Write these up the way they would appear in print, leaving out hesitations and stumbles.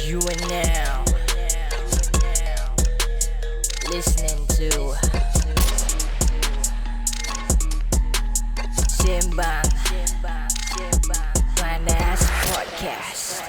You are now listening to Simbang Panas Podcast.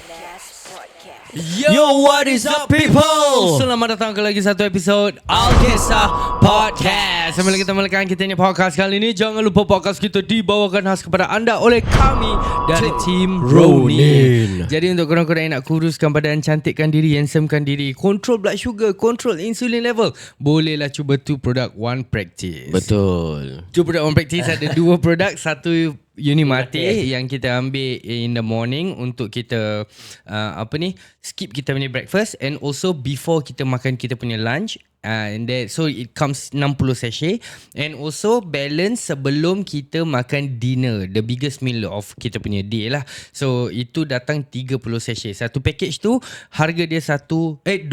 Yo, what is up people? Selamat datang ke lagi satu episod Alkisah Podcast. Sambil kita mulakan kita ni podcast kali ni, jangan lupa podcast kita dibawakan khas kepada anda oleh kami dari Team Ronin. Jadi untuk korang-korang yang nak kuruskan badan, cantikkan diri, handsomekan diri, control blood sugar, control insulin level, bolehlah cuba tu produk One Practice. Betul. Tu produk One Practice ada dua produk. Satu Unimate yang kita ambil in the morning untuk kita skip kita punya breakfast, and also before kita makan kita punya lunch, and that, so it comes 60 sachet, and also balance sebelum kita makan dinner, the biggest meal of kita punya day lah. So itu datang 30 sachet. Satu package tu harga dia 209,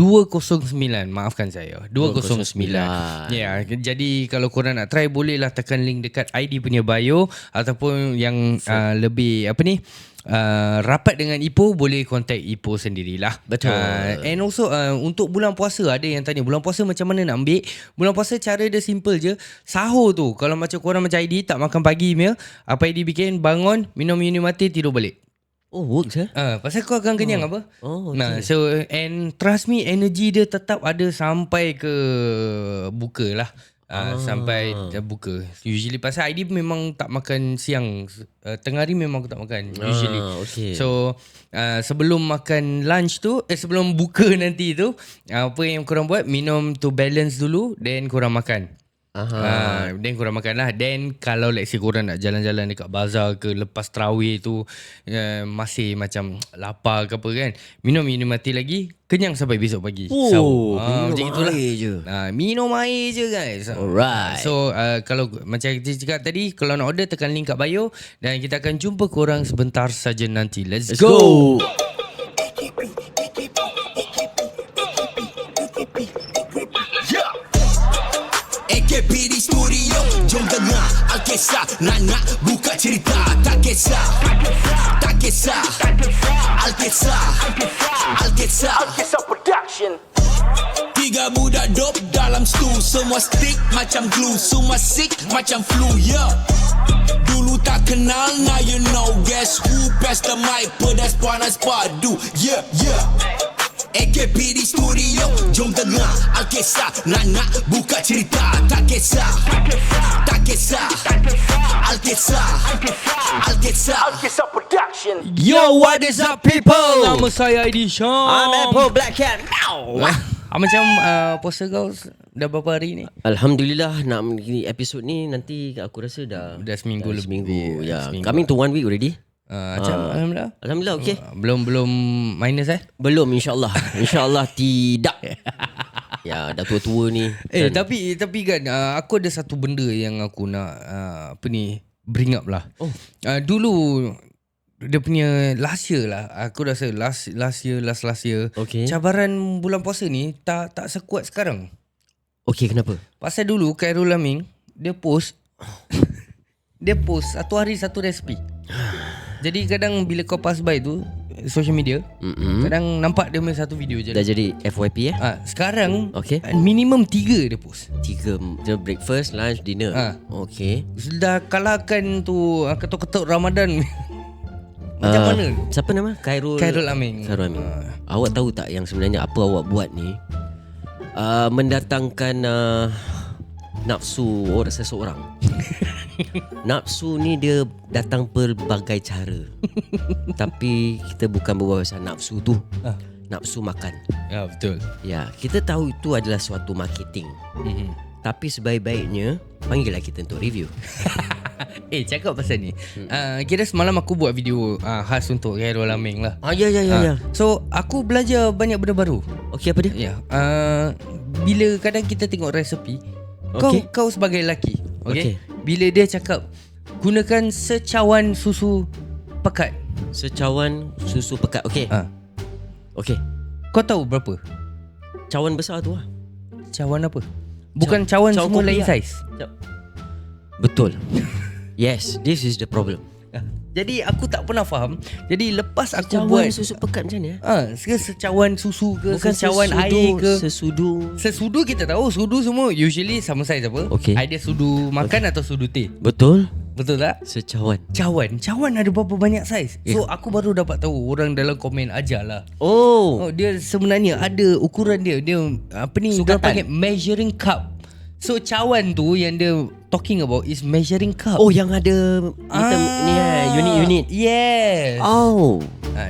maafkan saya, 209. Ya, jadi kalau korang nak try, bolehlah tekan link dekat ID punya bio, ataupun yang lebih rapat dengan Ipoh, boleh contact Ipoh sendirilah. Betul. And also untuk bulan puasa, ada yang tanya bulan puasa macam mana nak ambil. Bulan puasa cara dia simple je. Sahur tu, kalau macam korang macam ID tak makan pagi punya, apa ID bikin, bangun, minum Unimate, tidur balik. Oh, works pasal kau akan kenyang apa. Oh, okay. Nah, so and trust me, energy dia tetap ada sampai ke buka lah. Sampai buka. Usually pasal ID memang tak makan siang, tengah hari memang aku tak makan usually. Okay. So sebelum makan lunch tu, sebelum buka nanti tu, apa yang korang buat, minum to balance dulu, then korang makan. Then korang makan lah. Then kalau let's say korang nak jalan-jalan dekat bazar ke lepas tarawih tu, masih macam lapar ke apa kan, minum Unimate lagi, kenyang sampai besok pagi. Minum air je. Minum air je guys. Alright. So kalau macam kita cakap tadi, kalau nak order tekan link kat bio, dan kita akan jumpa korang sebentar saja nanti. Let's go. AKP di studio, jom dengar Alkisah, nak buka cerita. Tak kisah, tak kisah, Alkisah, Alkisah, Alkisah Production. Tiga budak dope dalam stu, semua stick macam glue, semua sick macam flu, yeah. Dulu tak kenal, now you know. Guess who? Pass the mic, pedas panas padu, yeah, yeah. AKP di studio, jom dengar Alkisah, nak buka cerita. Tak kisah, tak kisah, Alkisah, Alkisah, Alkisah Production. Yo, what is up people? Nama saya ID Syam. I'm Apple Black Cat. Macam puasa kau dah berapa hari ni? Alhamdulillah, nak episod ni nanti aku rasa dah seminggu lebih. Seminggu, ya. Seminggu. Coming to 1 week already. Alhamdulillah. Alhamdulillah, okay. Belum minus Belum, insyaAllah. InsyaAllah tidak. Ya, dah tua-tua ni. Tapi kan aku ada satu benda yang aku nak bring up lah. Dulu dia punya last year lah, aku rasa last year, Okay. cabaran bulan puasa ni tak sekuat sekarang. Okay, kenapa? Pasal dulu Khairul Aming dia post satu hari satu resipi. Jadi kadang bila kau pass by tu social media, kadang nampak dia punya satu video je. Dah jadi FYP sekarang Okay. minimum 3 dia post. 3 breakfast, lunch, dinner. Okay. Sudah kalahkan tu ketuk-ketuk Ramadan. Macam mana? Siapa nama? Khairul Aming. Awak tahu tak yang sebenarnya apa awak buat ni? Mendatangkan nafsu seseorang. Nafsu ni dia datang berbagai cara. Tapi kita bukan berbual pasal nafsu tu. Nafsu makan. Ya, betul. Ya, kita tahu itu adalah suatu marketing. Tapi sebaik-baiknya panggillah kita untuk review. Cakap pasal ni, kira semalam aku buat video khas untuk Khairul Aming lah. Ya. So aku belajar banyak benda baru. Okey, apa dia? Ya, bila kadang kita tengok resepi, kau sebagai lelaki, okay? Bila dia cakap gunakan secawan susu pekat. Secawan susu pekat. Okey. Okey. Kau tahu berapa? Cawan besar tu lah. Cawan apa? Bukan cawan semua lain saiz. Betul. Yes, this is the problem. Jadi aku tak pernah faham. Jadi lepas aku Cawan buat susu pekat macam mana? secawan susu ke, Bukan secawan sesudu, air ke. Sesudu. Kita tahu sudu semua usually sama saiz apa? Okey. Ada sudu makan atau sudu teh. Betul. Betul tak? Secawan. Cawan ada berapa banyak saiz? So aku baru dapat tahu, orang dalam komen ajarlah. Oh. Dia sebenarnya ada ukuran dia. Dia apa ni? Dia Sukatan. panggil measuring cup. So cawan tu yang dia talking about is measuring cup. Oh, yang ada ni unit-unit. Yes. Oh.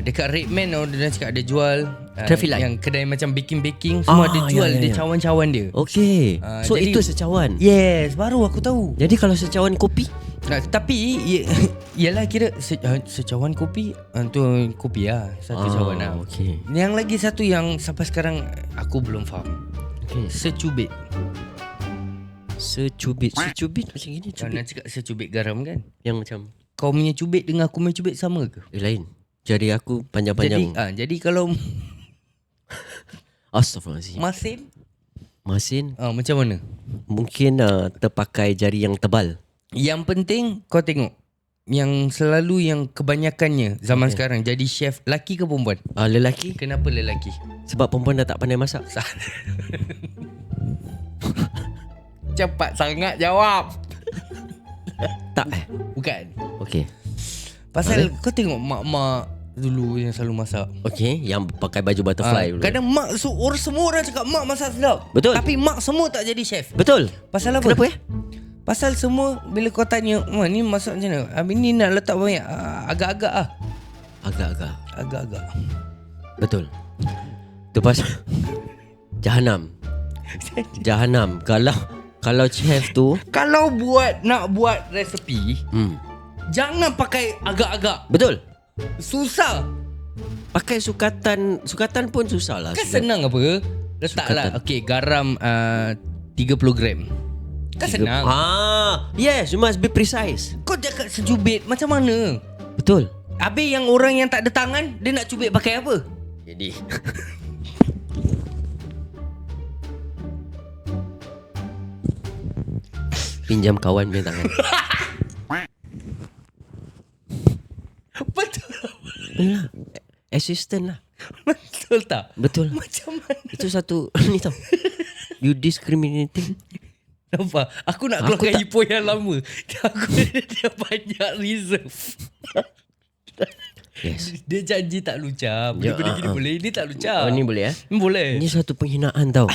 Dekat Redman dia cakap ada jual. Traffic light. Yang kedai macam baking semua ada jual dia cawan-cawan dia. Okey. So jadi- itu secawan. Yes, baru aku tahu. Jadi kalau secawan kopi? Tapi ialah kira secawan kopi tu kopi lah. Satu cawan lah. Okey. Yang lagi satu yang sampai sekarang aku belum faham. Okey. Secubit. Secubit macam gini Kau cubit. nak cakap secubit garam kan? Yang macam Kau punya cubit dengan aku punya cubit sama ke? lain. Jari aku panjang-panjang. Jadi kalau Astaghfirullahalazim. masin macam mana? Mungkin terpakai jari yang tebal. Yang penting kau tengok yang selalu yang kebanyakannya zaman sekarang jadi chef lelaki ke perempuan? Lelaki. Kenapa lelaki? Sebab perempuan dah tak pandai masak. Cepat sangat jawab. Tak Bukan. Okey. Pasal kau tengok mak-mak dulu yang selalu masak. Okey, yang pakai baju butterfly dulu. Kadang mak semua orang cakap mak masak sedap. Betul. Tapi mak semua tak jadi chef. Betul. Pasal apa? Kenapa ya? Pasal semua bila kau tanya, ni masak macam mana? Habis ni nak letak banyak agak-agak ah. Agak-agak. Betul. Tu pasal Jahanam. Kalau chef tu Kalau nak buat resepi, jangan pakai agak-agak. betul. Susah. Pakai sukatan pun susah lah. Kan senang apa? Letaklah okey garam 30 gram. Kan senang. Yes, you must be precise. Kau cakap secubit macam mana? Betul. Habis yang orang yang tak ada tangan, dia nak cubit pakai apa? Jadi pinjam kawan punya tangan. Betul. Yalah. Assistant lah. Betul tak? Betul. Macam mana? Itu satu ni tau. You discriminating. Nampak? Aku nak Aku keluarkan tak- Ipoh yang lama. Aku dia banyak reserve. Yes. Dia janji tak lucah. Benda-benda gini boleh. Dia tak lucah. Oh, ni boleh Boleh. Ini satu penghinaan tau.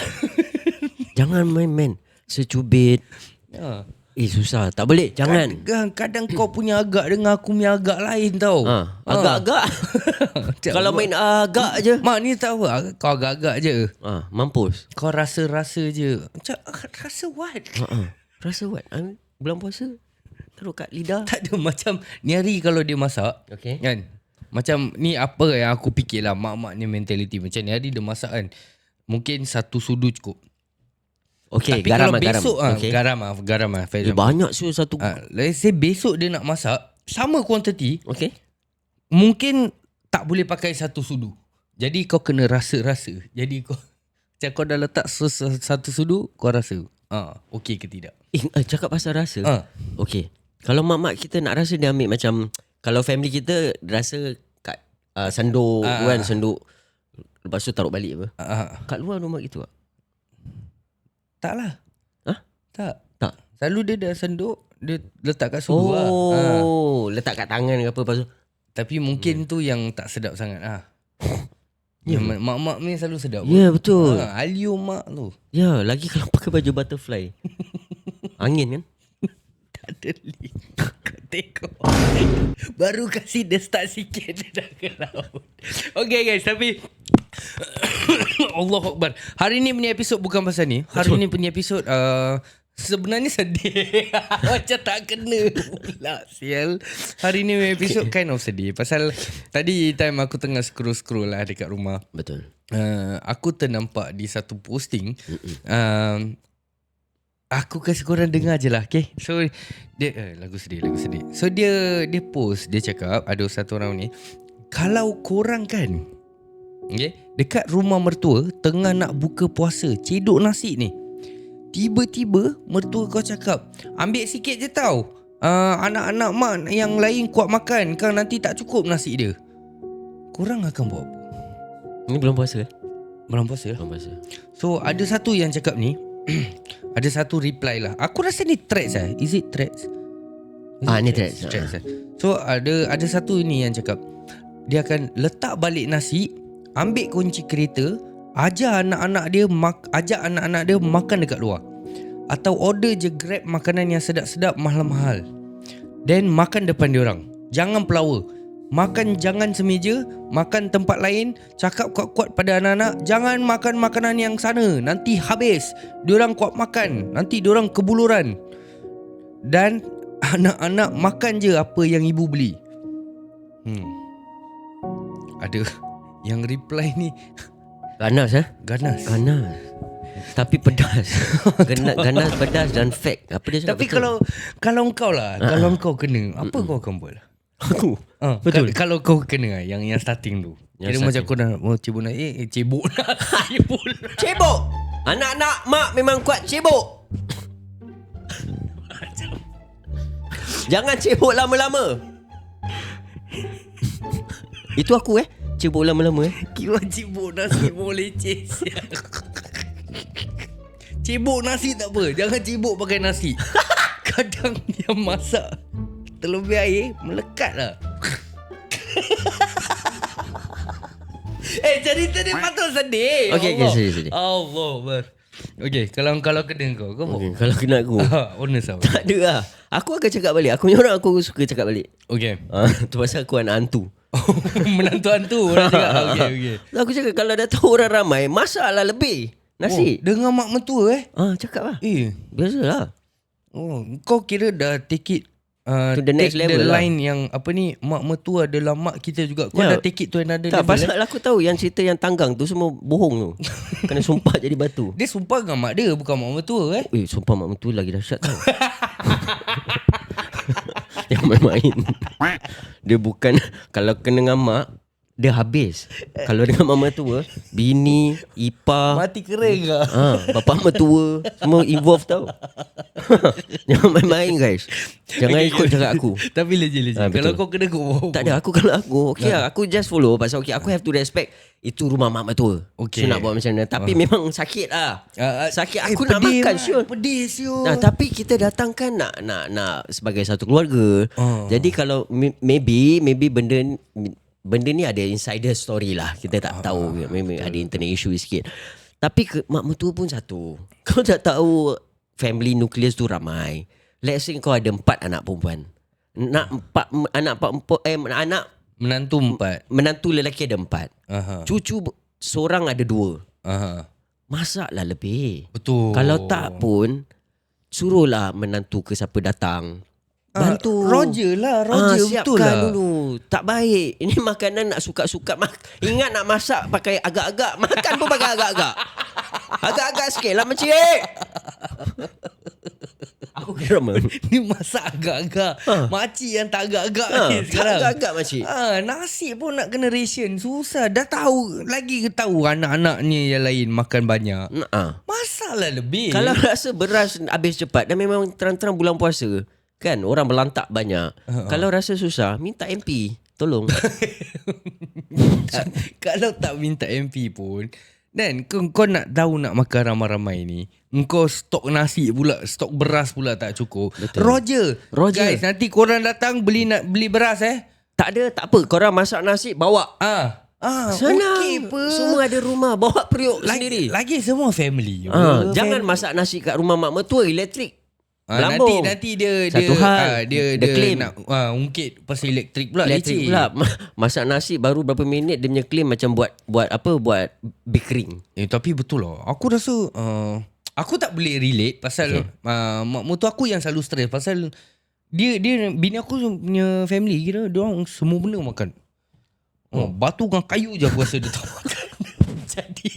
Jangan main-main. Secubit. Ha. Susah. Tak boleh. Jangan. Kadang kau punya agak dengan aku punya agak lain tau. Agak-agak. Kalau main agak je. Mak ni tak apa. Kau agak-agak je. Mampus. Kau rasa-rasa je. Macam rasa what? Rasa what? Bulan puasa taruh kat lidah. Tak ada macam ni hari kalau dia masak. Okay. Kan? Macam ni apa yang aku fikir lah. Mak-mak ni mentality. Macam ni hari dia masak kan. Mungkin satu sudu cukup. Okay, Tapi garam kalau garam. besok Okay. garam for example. Banyak satu. Let's say besok dia nak masak sama kuantiti, Okay. mungkin tak boleh pakai satu sudu. Jadi kau kena rasa-rasa. Jadi macam kau dah letak satu sudu, kau rasa okey ke tidak. Cakap pasal rasa. Okay. Kalau mak-mak kita nak rasa, dia ambil macam, kalau family kita rasa kat senduk kan, senduk. Lepas tu taruh balik apa. Kat luar rumah gitu tak? Taklah. Tak. Tak. Selalu dia dah senduk, dia letak kat sudu lah. Letak kat tangan ke apa lepas tu. Tapi mungkin tu yang tak sedap sangat Yang mak-mak ni selalu sedap. Ya, betul. Alio mak tu. Ya, lagi kalau pakai baju butterfly. Angin kan? Tak ada link. Kau tengok. Baru kasih dia start sikit, dia dah ke laut. Okay guys, tapi Allahu Akbar. Hari ni punya episod bukan pasal ni. Hari ni punya episod sebenarnya sedih. Macam tak kena pula sial. Hari ni punya episod kind of sedih. Pasal tadi time aku tengah scroll-scroll lah dekat rumah. Betul. Aku ternampak di satu posting. Aku kasi korang dengar je lah. Okay. So dia lagu sedih. So dia post, dia cakap ada satu orang ni, kalau korang kan, okay, dekat rumah mertua tengah nak buka puasa, cedok nasi ni, tiba-tiba mertua kau cakap, ambil sikit je tau, anak-anak mak yang lain kuat makan, kan nanti tak cukup nasi dia. Korang akan buat apa? Ni belum puasa. Bulan puasa. Belum puasa. So ada satu yang cakap ni ada satu reply lah. Aku rasa ni threads Is it threads? Ni threads. So ada satu ni yang cakap dia akan letak balik nasi, ambil kunci kereta, ajak anak-anak dia makan dekat luar. Atau order je Grab makanan yang sedap-sedap mahal-mahal. Then makan depan diorang. Jangan pelawa. Makan jangan semeja, makan tempat lain. Cakap kuat-kuat pada anak-anak, jangan makan makanan yang sana, nanti habis. Diorang kuat makan, nanti diorang kebuluran. Dan anak-anak makan je apa yang ibu beli. Ada yang reply ni Ganas ganas. Tapi pedas. Ganas, pedas dan fake. Apa dia cakap? Tapi kalau kau lah, kalau kau kena, apa kau akan buat? aku Betul. Kalau kau kena yang starting tu, Yang kira macam kau dah mau cebok nasi, cebok nasi pula. cebok. Anak-anak mak memang kuat cebok. Jangan cebok lama-lama. Itu aku cebok lama-lama Kira cebok nasi boleh leceh. Cebok nasi tak apa, jangan cebok pakai nasi. Kadang dia masak terlebih air, melekat lah. Cerita dia patut sedih. Okey, sedih. Allah. Okey, kalau kena kau buat. Okay, kalau kena aku Honest lah. tak ada lah. Aku akan cakap balik. Aku ni orang aku suka cakap balik. Okey. Tu pasal aku anak hantu. Menantu-hantu orang cakap. Okey. Aku cakap kalau dah tahu orang ramai, masaklah lebih nasi. Dengan mak mentua Cakap lah. Biasalah. Kau kira dah take it to the next take level the lah. line yang apa ni, mak mertua adalah mak kita juga. Kau dah take it to another tak, level. pasal aku tahu yang cerita yang tanggang tu semua bohong tu. Kena sumpah jadi batu. Dia sumpah dengan mak dia, bukan mak mertua Sumpah mak mentua lagi dahsyat tau. Yang main-main. Dia bukan, kalau kena dengan mak dia habis. Kalau dengan mak mertua, bini, ipar, Mati kering ke? bapak mertua, semua involved tau. Jangan main-main guys. Jangan ikut cakap aku. Tapi legit. Kalau kau kena kau Tak ada, kalau aku okay lah. Aku just follow. Pasal aku have to respect. Itu rumah mak mertua. Okay. So nak buat macam mana. Tapi memang sakit lah. Sakit. Aku nak pedih makan lah. siul. Pedih siul. Tapi kita datang kan nak sebagai satu keluarga. Jadi kalau maybe benda ni ada insider story lah. Kita tak tahu. Memang ada internet issue sikit. Tapi mak mertua pun satu. Kau tak tahu family nucleus tu ramai. Let's say kau ada 4 anak perempuan. Anak Menantu 4. menantu lelaki ada 4. Cucu seorang ada 2. Masaklah lebih. Betul. Kalau tak pun suruhlah menantu ke siapa datang. Bantu. Roger betul siapkan lah. dulu. Tak baik. Ini makanan nak suka-suka. Ingat nak masak pakai agak-agak. Makan pun pakai agak-agak. Agak-agak sikit lah makcik. Aku kira Ni masak agak-agak. Makcik yang tak agak-agak ni tak sekarang. agak-agak makcik. Nasi pun nak kena ration. Susah. Dah tahu. Lagi tahu anak-anaknya yang lain makan banyak. Masaklah lebih. Kalau rasa beras habis cepat dan memang terang-terang bulan puasa, kan orang berlantak banyak. Kalau rasa susah, minta MP. Tolong. Kalau tak minta MP pun, dan kau nak tahu nak makan ramai-ramai ni, engkau stok nasi pula, stok beras pula tak cukup. Betul. Roger. Guys, nanti korang datang beli beras Tak ada, tak apa. Korang masak nasi, bawa. Senang. Okey apa. Semua ada rumah. Bawa periuk sendiri. Lagi semua family. Jangan masak nasi kat rumah mak mertua, elektrik. Nanti dia Satu hal, dia claim. nak ungkit pasal elektrik pula. Elektrik pula. Masak nasi baru berapa minit dia punya claim macam buat bakering. Tapi betul lah. Aku rasa aku tak boleh relate pasal mak mertua aku yang selalu stres pasal dia bini aku punya family kira dia orang semua benda makan. Batu dengan kayu je aku rasa dia tak makan. Jadi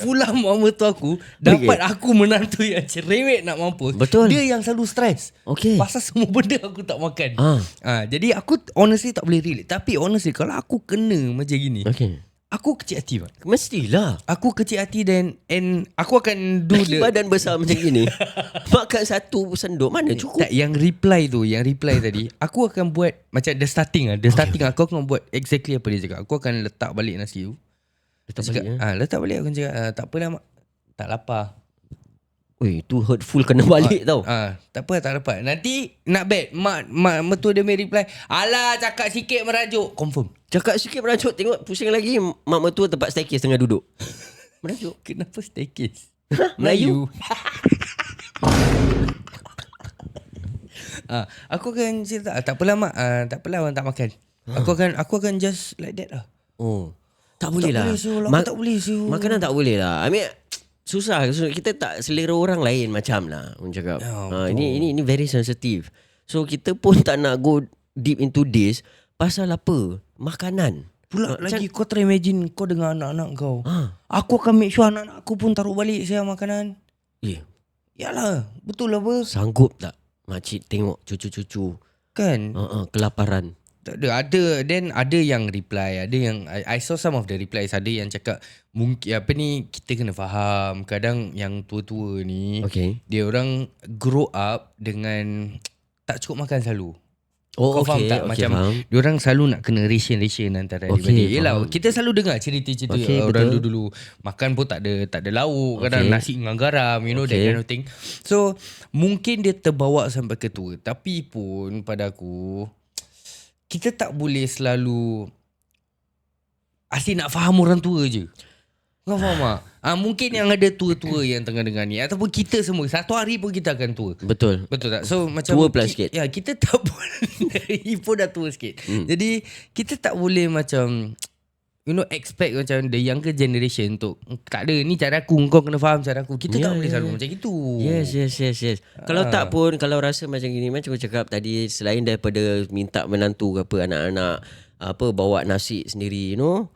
Pulang mak mertua aku dapat aku menantu yang cerewet nak mampus. Betul. Dia yang selalu stres. Pasal semua benda aku tak makan. Jadi aku honestly tak boleh relate. Tapi honestly kalau aku kena macam gini, Aku kecil hati, Mat. Mestilah. Aku kecil hati dan and aku akan do Lagi the badan besar macam gini. Makan satu sendok mana cukup. tak, yang reply tadi, aku akan buat macam the starting aku akan buat exactly apa dia cakap. Aku akan letak balik nasi tu. Letak Cakap, balik, letak balik aku cakap, tak apalah Mak. Tak lapar. Oi, tu hurtful kena balik tau. Tak apa, tak dapat. Nanti nak bet mak mertua dia may reply, alah cakap sikit merajuk. Confirm. Cakap sikit merajuk, tengok pusing lagi mak mertua tempat staircase tengah duduk. Merajuk. Kenapa staircase? Melayu. Aku akan cerita, tak apalah Mak, tak apalah orang tak makan. Aku akan just like that lah. Oh. Tak boleh lah. Tak boleh siul. Makanan tak boleh lah. I mean, susah. Kita tak selera orang lain macam lah. Orang cakap. Ini very sensitive. So kita pun tak nak go deep into this. Pasal apa? Makanan. Pula lagi kau try imagine kau dengan anak-anak kau. Aku akan make sure anak-anak aku pun taruh balik saya makanan. Yalah, betul lah apa? Sanggup tak makcik tengok cucu-cucu Kan? kelaparan? Tak ada. Then ada yang reply, ada yang I saw some of the replies. Ada yang cakap mungkin apa ni, kita kena faham kadang yang tua-tua ni, dia orang grow up dengan tak cukup makan selalu. Kau faham tak? Macam dia orang selalu nak kena ration antara adik-beradik. Yelah, kita selalu dengar cerita-cerita orang dulu makan pun tak ada lauk, kadang nasi dengan garam, you know, that kind of thing. So mungkin dia terbawa sampai ke tua. Tapi pun pada aku, kita tak boleh selalu asyik nak faham orang tua je. Kau faham tak? Mungkin yang ada tua-tua yang tengah dengar ni, ataupun kita semua, satu hari pun kita akan tua. Betul tak? So macam tua plus sikit. Ya, kita tak boleh pun dah tua sikit. Jadi kita tak boleh macam, you know, expect macam the younger generation untuk tak ada, ni cara aku, kau kena faham cara aku. Kita tak boleh selalu macam itu. Yes. Kalau tak pun, kalau rasa macam gini, macam aku cakap tadi, selain daripada minta menantu ke apa, anak-anak bawa nasi sendiri, you know.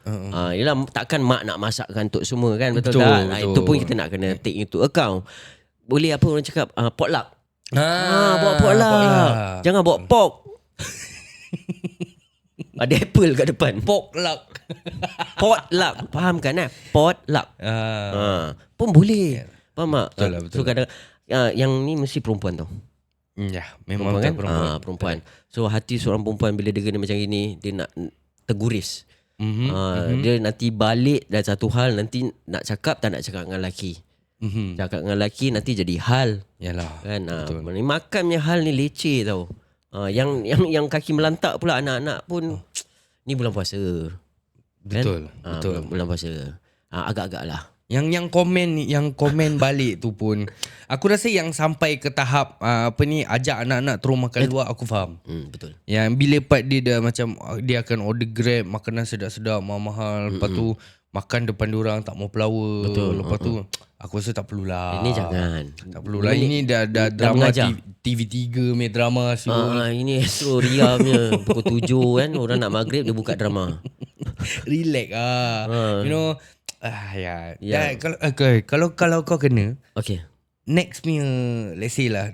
Yelah, takkan mak nak masakkan untuk semua kan, betul tak? Itu pun kita nak kena take into account. Boleh apa orang cakap, potluck. Bawa potluck. Jangan bawa pork. Ada apple kat depan. Potluck. Faham kan? Potluck. Pun boleh. Faham tak? Betul. So kadang yang ni mesti perempuan tau. Ya, memang perempuan. Perempuan. So hati seorang perempuan bila dia kena macam gini, dia nak terguris. Dia nanti balik dan satu hal, nanti nak cakap tak nak cakap dengan lelaki. Cakap dengan lelaki nanti jadi hal. Yalah. Kan? Makannya hal ni leceh tau. Yang kaki melantak pula anak-anak pun ni bulan puasa. Betul. Kan? Betul. Bulan puasa. Agak-agak lah. Yang komen balik tu pun, aku rasa yang sampai ke tahap ajak anak-anak terus makan luar, aku faham. Betul. Yang bila part dia dah macam dia akan order Grab, makanan sedap-sedap mahal, lepas tu makan depan diorang tak mau pelawa. Betul. Lepas tu aku rasa tak perlulah. Ini jangan. Tak perlulah. Ini dah drama TV3 punya drama. Ini Astro Ria punya pukul 7 kan, orang nak maghrib dia buka drama. Relax you know. Kalau kau kena, next punya, let's say lah,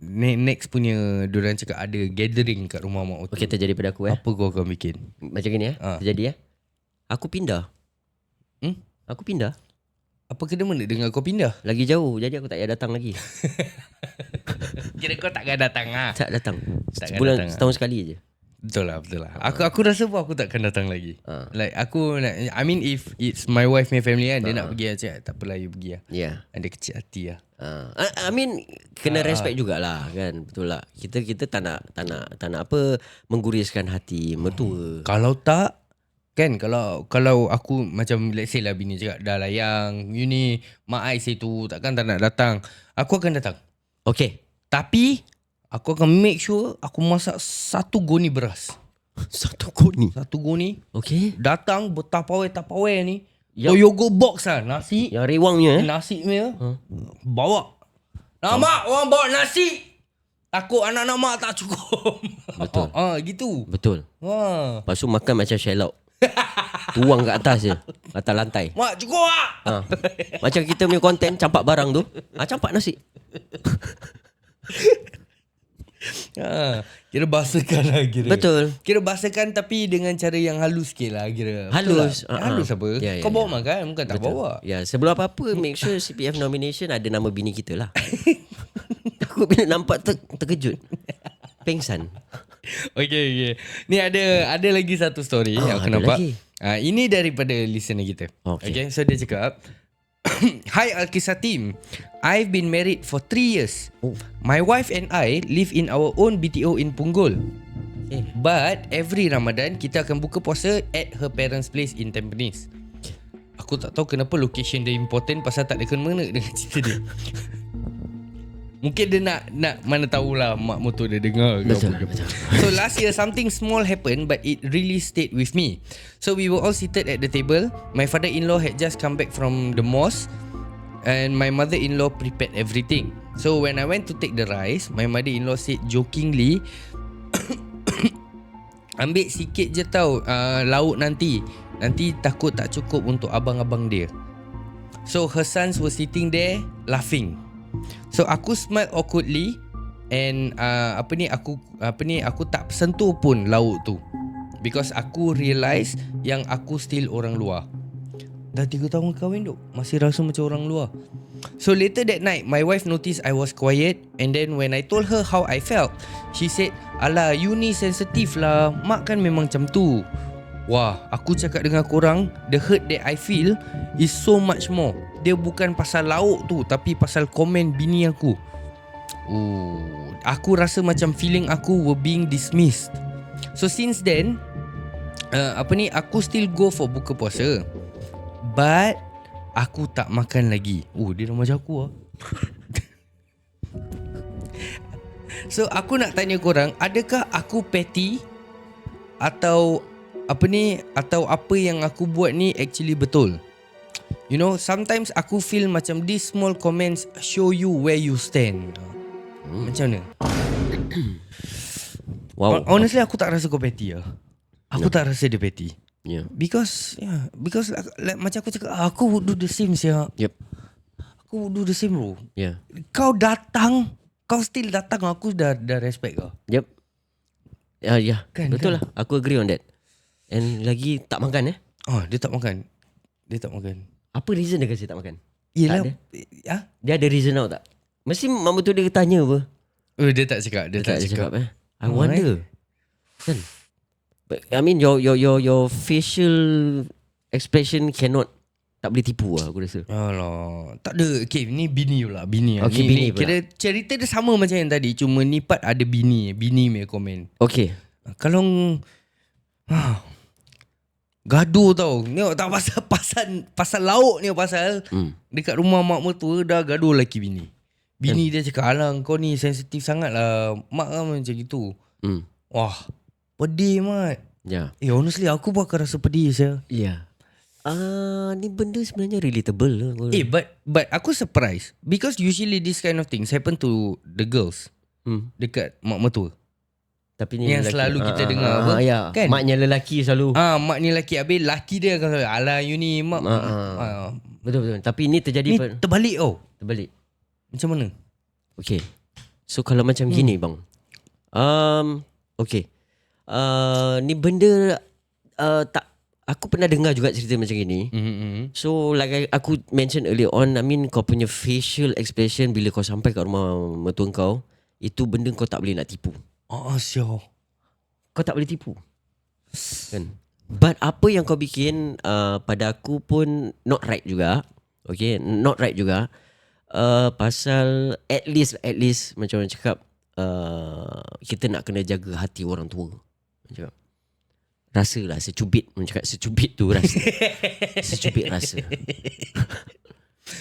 next punya diorang cakap ada gathering kat rumah mak otu. Terjadi pada aku apa kau akan bikin? Macam ni terjadi aku pindah. Aku pindah. Apa kena mana dengan kau pindah? Lagi jauh, jadi aku tak payah datang lagi. Kira kau takkan datang Tak datang. Sebulan, setahun sekali je. Betul lah. Aku rasa pun aku takkan datang lagi. Like aku nak, I mean if it's my wife my family kan, dia nak pergi cakap tak apalah you pergi lah. Ada kecil hati lah. I mean kena respect jugalah kan, betul lah. Kita tak nak apa mengguriskan hati mertua. Kalau tak kan, kalau aku macam let's say lah bini cakap dah lah yang you ni mak I say tu takkan tak nak datang, aku akan datang. Tapi aku akan make sure aku masak 1 goni beras. 1 goni? 1 goni. Datang bertapawai ni. Toyogo box lah. Nasi. Yang rewangnya Nasi punya. Bawa. Mak, orang bawa nasi. Takut anak-anak mak tak cukup. Betul. Gitu. Betul. Lepas tu makan macam Sherlock. Tuang kat atas je, atas lantai. Mak, cukup lah. Macam kita punya konten campak barang tu. Campak nasi. Kira basakan lah kira. Betul. Kira basakan tapi dengan cara yang halus sikit lah kira. Halus. Betul lah. Halus apa? Kau bawa makan bukan tak bawa. Ya, sebelum apa-apa make sure CPF nomination ada nama bini kita lah. Takut bila nampak terkejut. Pengsan. Okay. Ni ada lagi satu story yang aku nampak. Ini daripada listener kita. Okay, so dia cakap, Hi Alkisah team, I've been married for 3 years. My wife and I live in our own BTO in Punggol. But every Ramadan kita akan buka puasa at her parents' place in Tampines. Aku tak tahu kenapa location dia important, pasal tak ada kena-mengena dengan cerita dia. Mungkin dia nak mana tahulah mak motor dia dengar ke apa. Betul. So last year something small happened, but it really stayed with me. So we were all seated at the table. My father-in-law had just come back from the mosque, and my mother-in-law prepared everything. So when I went to take the rice, my mother-in-law said jokingly, ambil sikit je tau lauk nanti takut tak cukup untuk abang-abang dia. So her sons were sitting there laughing. So aku smile awkwardly, and aku tak sentuh pun lauk tu, because aku realise yang aku still orang luar. Dah 3 tahun kahwin duk, masih rasa macam orang luar. So later that night, my wife noticed I was quiet, and then when I told her how I felt, she said, "Alah, you ni sensitif lah, mak kan memang macam tu." Wah, aku cakap dengan korang, the hurt that I feel is so much more. Dia bukan pasal lauk tu, tapi pasal komen bini aku. Aku rasa macam feeling aku were being dismissed. So since then, aku still go for buka puasa, but aku tak makan lagi. Dia dah macam aku lah. So aku nak tanya korang, adakah aku petty atau apa yang aku buat ni actually betul? You know, sometimes aku feel macam these small comments show you where you stand. Macam mana? Wow. Honestly, aku tak rasa kau petty lah. Aku tak rasa dia petty. Yeah. Because like, macam aku cakap, aku would do the same siap. Yep. Aku would do the same bro. Yeah. Kau still datang, aku dah respect kau. Yep. Ya. Kan, Betul lah. Aku agree on that. And lagi tak makan Dia tak makan. Apa reason dia kasi tak makan? Yelah. Dia ada reason tau tak? Mesti mak betul dia tanya apa? Dia tak cakap. Dia tak cakap. I wonder. Kan? But, I mean your facial expression tak boleh tipu lah aku rasa. Alah, tak ada. Okay, ni bini pula. Bini lah. Okay, bini pula. Kira cerita dia sama macam yang tadi, cuma ni part ada bini punya komen. Okay. Kalau gaduh tau. Ni tak pasal lauk ni, pasal dekat rumah mak mertua dah gaduh lelaki bini. Bini dia cakap, alah kau ni sensitif sangat lah, mak kan macam gitu. Wah, pedih mat. Ya. Honestly aku pun akan rasa pedih saya. Ya. Ni benda sebenarnya relatable lah. But aku surprised, because usually this kind of things happen to the girls dekat mak mertua. Tapi ni yang lelaki, selalu kita dengar apa? Ya. Kan? Maknya lelaki selalu. Mak ni lelaki, habis lelaki dia akan selalu, alah you ni mak. Betul. Tapi ni terjadi ni terbalik Terbalik. Macam mana? Okay. So kalau macam gini bang. Okay. Ni benda tak, aku pernah dengar juga cerita macam gini. So like aku mention earlier on, I mean kau punya facial expression bila kau sampai kat rumah mertua kau, itu benda kau tak boleh nak tipu. Kau tak boleh tipu kan? But apa yang kau bikin pada aku pun not right juga. Okay, not right juga. Pasal at least macam orang cakap, kita nak kena jaga hati orang tua. Macam rasa lah secubit, orang cakap secubit tu rasa. Secubit rasa.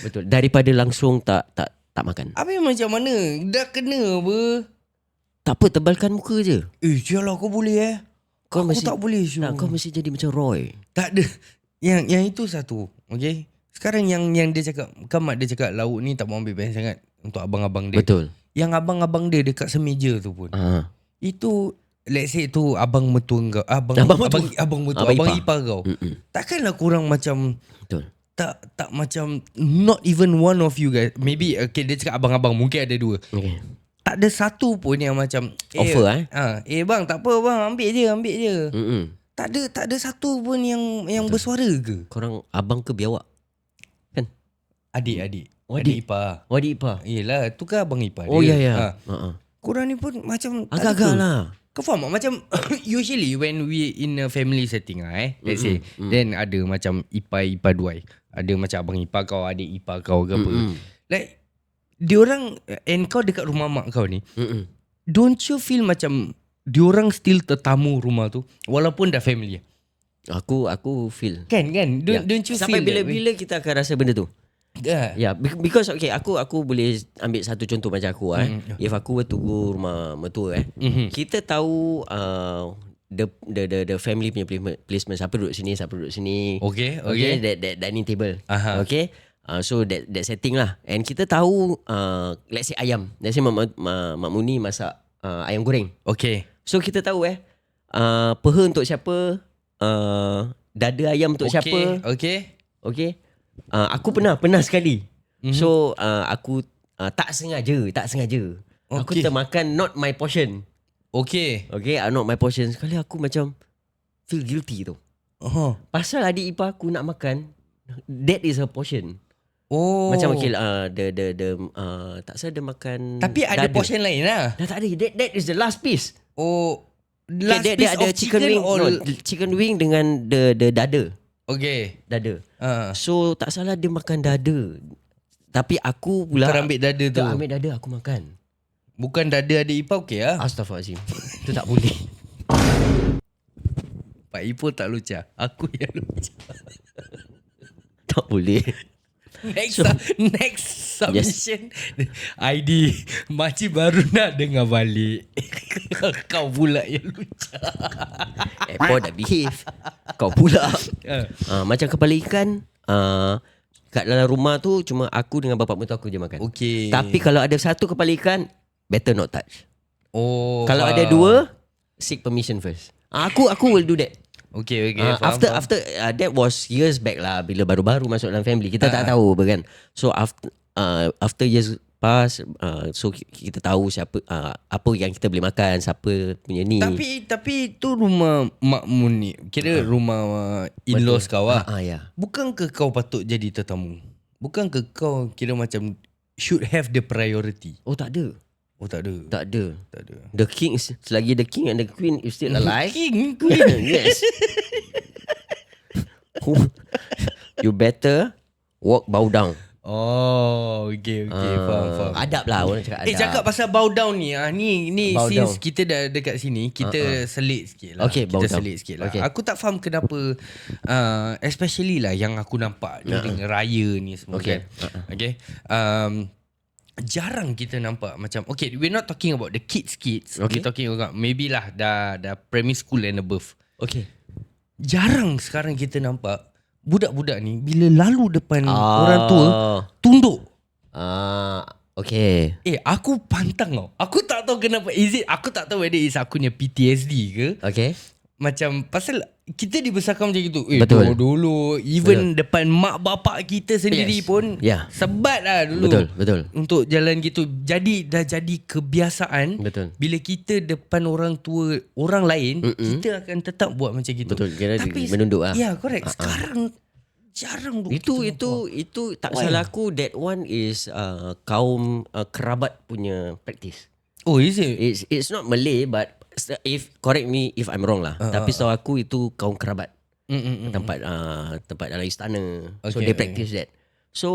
Betul. Daripada langsung tak makan. Apa yang macam mana? Dah kena apa? Tak apa, tebalkan muka je. Sialah kau boleh Kau aku mesti, tak boleh Syul. Kau mesti jadi macam Roy. Tak ada. Yang itu satu. Okay. Sekarang yang dia cakap, kan mak dia cakap lauk ni tak mau ambil banyak sangat untuk abang-abang dia. Betul. Yang abang-abang dia dekat semeja tu pun. Itu let's say tu abang mertua kau, abang mertua, abang ipar kau. Takkanlah kurang macam, betul. Tak macam, not even one of you guys. Maybe okay, dia cakap abang-abang, mungkin ada dua. Okay. tak ada satu pun yang macam Offer, bang tak apa bang, ambil je. Tak ada satu pun yang bersuara ke? Korang abang ke biawak? Kan? Adik. Adik ipar. Adik ipar. Yelah, tu kan abang ipar Oh dia. ya. Korang ni pun macam tak ada Agak-agak ke? lah. Kau faham tak? Macam usually when we in a family setting let's say, then ada macam ipar duai. Ada macam abang ipar kau, adik ipar kau ke apa. Like, diorang, and kau dekat rumah mak kau ni, don't you feel macam diorang still tetamu rumah tu walaupun dah family? Aku feel. Kan? Don't you Sampai feel that way? bila kita akan rasa benda tu? Ya, because okay, aku boleh ambil satu contoh macam aku If aku were to go rumah mertua kita tahu the family punya placement, siapa duduk sini, siapa duduk sini. Okay. That dining table. Okay. So that setting lah. And kita tahu let's say ayam. Let's say Mak Muni masak ayam goreng. Okay. So kita tahu peha untuk siapa, dada ayam untuk siapa. Okay. Aku pernah sekali. So aku tak sengaja. Aku termakan not my portion. Okay, not my portion. Sekali aku macam feel guilty tu. Pasal adik ipar aku nak makan, that is her portion. Macam okay tak salah dia makan. Tapi ada portion lain lah. Dah tak ada. That is the last piece. Last piece dia ada of chicken wing. or Chicken wing dengan the dada. Dada. So tak salah dia makan dada. Tapi aku pula Kau ambil dada tu. Tak ambil dada, aku makan. Bukan dada adik ipar Astaghfirullahaladzim. Itu tak boleh. Pak Ipoh tak lucah, aku yang lucah. Tak boleh. Next submission. ID Makcik baru nak dengar balik. Kau pula yang lucah. Kau dah behave. Kau pula macam kepala ikan, kat dalam rumah tu cuma aku dengan bapak mertua aku je makan. Tapi kalau ada satu kepala ikan, better not touch. Kalau ada dua, seek permission first. Aku will do that. Okay. After that was years back lah, bila baru-baru masuk dalam family, kita tak tahu apa kan. So after years pass, so kita tahu siapa apa yang kita boleh makan, siapa punya ni. Tapi tu rumah Mak Mun ni, kira rumah in-laws kau ya. Bukankah kau patut jadi tetamu? Bukankah kau kira macam should have the priority? Tak ada. Tak ada. The king, selagi the king and the queen is still alive. King, queen. Yes. You better walk bow down. Okay, faham. Adab lah, orang cakap adab. Cakap pasal bow down ni, ni Bow since down. kita dah dekat sini, kita selit sikit lah. Okay, bow down. Okay. Aku tak faham kenapa, especially lah yang aku nampak during raya ni semua kan. Okay. Jarang kita nampak macam, okay, we're not talking about the kids. We're talking about maybe lah dah primary school and above. Okay. Jarang sekarang kita nampak budak-budak ni bila lalu depan orang tua tunduk. Okay. Aku pantang tau. Aku tak tahu kenapa. Aku tak tahu whether it's aku punya PTSD ke. Okay. Macam pasal kita dibesarkan macam gitu. Betul. Dulu even depan mak bapak kita sendiri pun sebat lah dulu. Betul. Untuk jalan gitu. Dah jadi kebiasaan. Betul. Bila kita depan orang tua orang lain, kita akan tetap buat macam gitu. Betul. Kira tapi menunduk lah. Ya, correct. Sekarang jarang Itu tak salah aku, that one is kaum kerabat punya practice. Is it? It's not Malay, but if correct me if I'm wrong lah. Tapi setahu aku itu kaum kerabat. Tempat dalam istana. So they practice that. So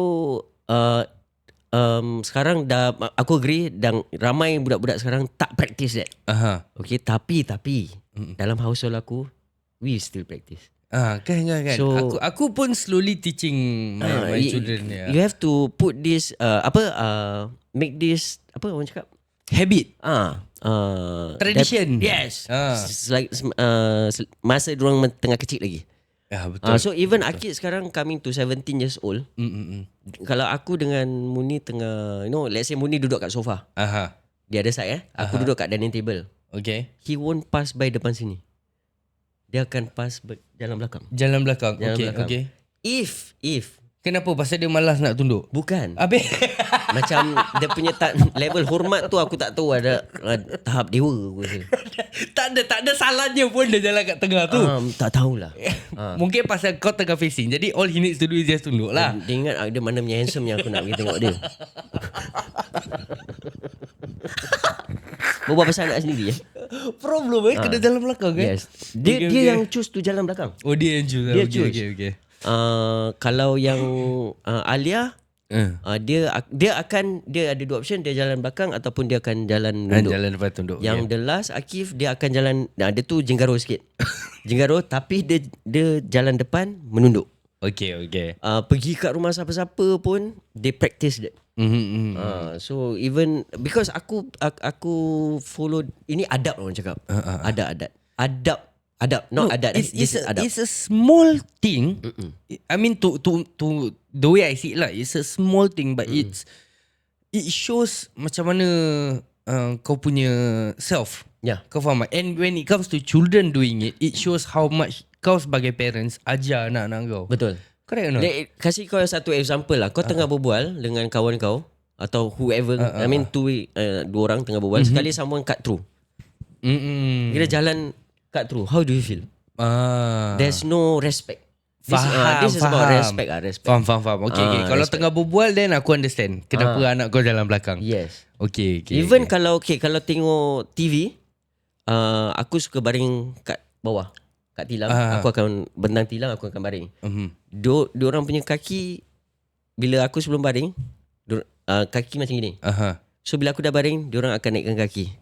sekarang dah, aku agree, dan ramai budak-budak sekarang tak practice that. Okay, tapi dalam household aku, we still practice. Kan. So, aku pun slowly teaching my children. You have to put this make this orang cakap habit. Tradition. Yes. Like masa diorang tengah kecil lagi. Betul. So even Akid sekarang coming to 17 years old. Kalau aku dengan Muni tengah, let's say Muni duduk kat sofa. Dia ada side aku duduk kat dining table. Okay. He won't pass by depan sini. Dia akan pass jalan belakang. Jalan belakang. Okay. If Kenapa? Pasal dia malas nak tunduk? Bukan. Habis Macam dia punya level hormat tu aku tak tahu ada tahap dewa aku rasa. tak ada salahnya pun dia jalan kat tengah tu. Tak tahulah. Mungkin pasal kau tengah facing. Jadi all he needs to do is just tunduk lah. Dia ingat ada mana punya handsome yang aku nak pergi tengok dia. Berbual pasal anak sendiri Problem kena jalan belakang kan? Yes. Dia yang choose tu jalan belakang. Oh dia yang choose. Dia Okay, choose. okay. Kalau yang Alia dia ada dua option, dia jalan belakang ataupun dia akan jalan nunduk. Jalan depan tunduk. Yang the last Akif dia akan jalan, dia tu jenggaro sikit. Jenggaro tapi dia jalan depan menunduk. Okay. Pergi kat rumah siapa-siapa pun they practice that. So even because aku follow ini adab orang cakap. Adab not adat. It's a small thing. I mean to the way I see it lah, it's a small thing but it shows macam mana kau punya self. Yeah. Kau faham tak? And when it comes to children doing it, it shows how much kau sebagai parents ajar anak-anak kau. Betul. Correct or not? Kasih kau satu example lah. Kau tengah berbual dengan kawan kau atau whoever, I mean dua orang tengah berbual, sekali someone cut through. Kira jalan cut through. How do you feel? There's no respect. This is about respect. Faham. Okay. Kalau tengah berbual, then aku understand kenapa anak kau jalan belakang. Yes. Okay. Even kalau tengok TV, aku suka baring kat bawah, kat tilam. Aku akan bentang tilam, aku akan baring. Diorang punya kaki, bila aku sebelum baring, kaki macam gini. So bila aku dah baring, diorang akan naikkan kaki.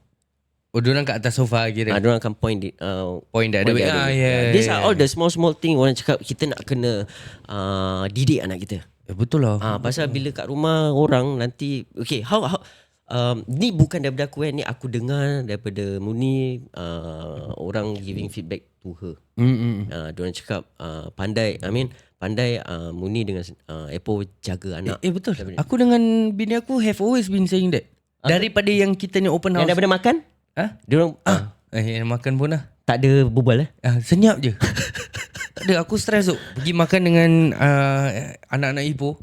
Oh, diorang kat atas sofa kira. Diorang akan point that way. These are all the small thing. Orang cakap kita nak kena didik anak kita. Betul lah. Pasal bila kat rumah orang nanti, okay, how ni bukan daripada aku ni aku dengar daripada Muni, orang giving feedback to her. Diorang cakap pandai Muni dengan Apple jaga anak. Betul. Aku dengan bini aku have always been saying that. Daripada yang kita ni open house. Yang daripada makan? Diorang makan pun lah. tak ada berbual senyap je. Tak ada, aku stres tu pergi makan dengan anak-anak ibu.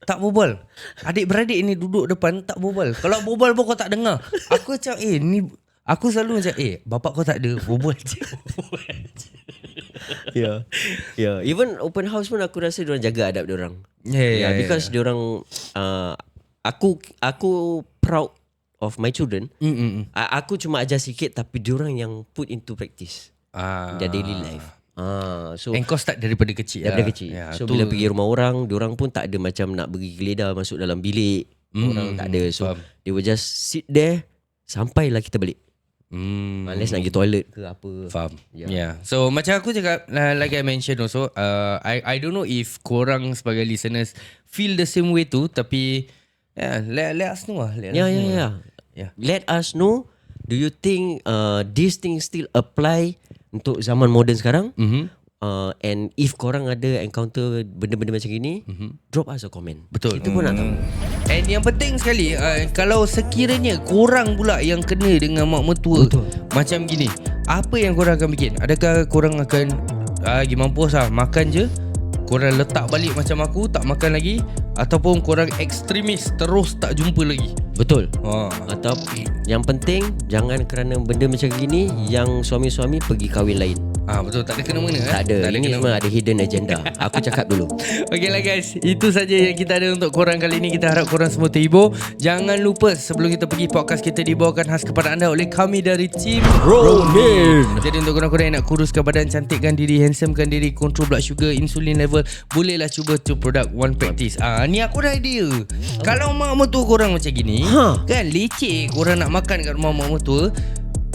Tak berbual. Adik-beradik ni duduk depan tak berbual. Kalau berbual pun kau tak dengar. Aku macam ni, aku selalu macam bapak kau tak ada, berbual je. Yeah. Even open house pun aku rasa diorang jaga adab diorang. Because diorang aku proud of my children. Aku cuma ajar sikit tapi diorang yang put into practice their daily life. So and kau start daripada kecil. kecil. So bila pergi rumah orang, diorang pun tak ada macam nak bergeledah masuk dalam bilik. Orang tak ada. So they will just sit there sampailah kita balik. Unless nak pergi toilet ke apa. Faham. Yeah. So macam aku cakap, like I mentioned also, I don't know if korang sebagai listeners feel the same way too. Tapi let us know lah. Let us know. Do you think these things still apply untuk zaman moden sekarang? And if korang ada encounter benda-benda macam gini, drop us a comment. Betul. Kita pun nak tahu. And yang penting sekali, kalau sekiranya korang pula yang kena dengan mak mertua macam gini, apa yang korang akan bikin? Adakah korang akan pergi mampus lah, makan je, korang letak balik macam aku, tak makan lagi? Ataupun korang ekstremis, terus tak jumpa lagi? Betul. Atau yang penting, jangan kerana benda macam gini yang suami-suami pergi kahwin lain. Betul, tak ada kena-mena. Tak ada. Ini semua ada hidden agenda. Aku cakap dulu. Okay lah guys, itu saja yang kita ada untuk korang kali ini. Kita harap korang semua terhibur. Jangan lupa sebelum kita pergi, podcast kita dibawakan khas kepada anda oleh kami dari Team Ronin. Jadi untuk korang-korang yang nak kuruskan badan, cantikkan diri, handsomekan diri, control blood sugar, insulin level, bolehlah cuba tu produk One Practice. Ni aku ada idea. Kalau mak mertua korang macam gini, kan leceh korang nak makan kat rumah mak mertua,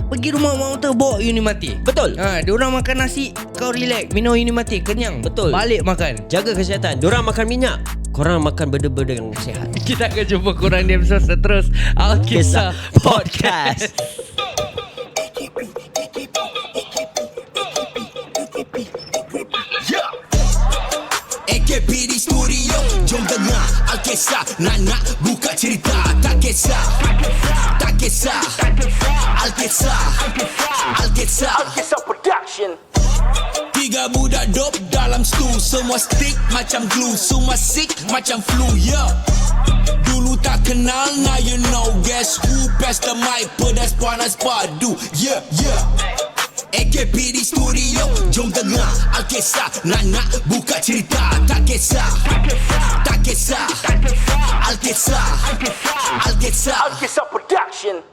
pergi rumah mak mertua, bawa Unimati. Betul. Diorang makan nasi, kau relax, minum Unimati, kenyang. Betul. Balik makan. Jaga kesihatan. Diorang makan minyak, korang makan benda-benda yang sihat. Kita akan jumpa korang di episode seterus Alkisah Podcast. AKP di studio, jom dengar Alkisah, nak buka cerita. Tak kisah Alkisah Alkisah Production. Tiga budak dope dalam stu. Semua stick macam glue. Semua sick macam flu, yeah. Dulu tak kenal, now you know. Guess who? Pass the mic, pedas panas padu. Yeah, yeah. AKPD Studio, jom dengar Alkisah. Nak buka cerita. Tak kisah, tak kisah. Alkisah, Alkisah, Alkisah Production.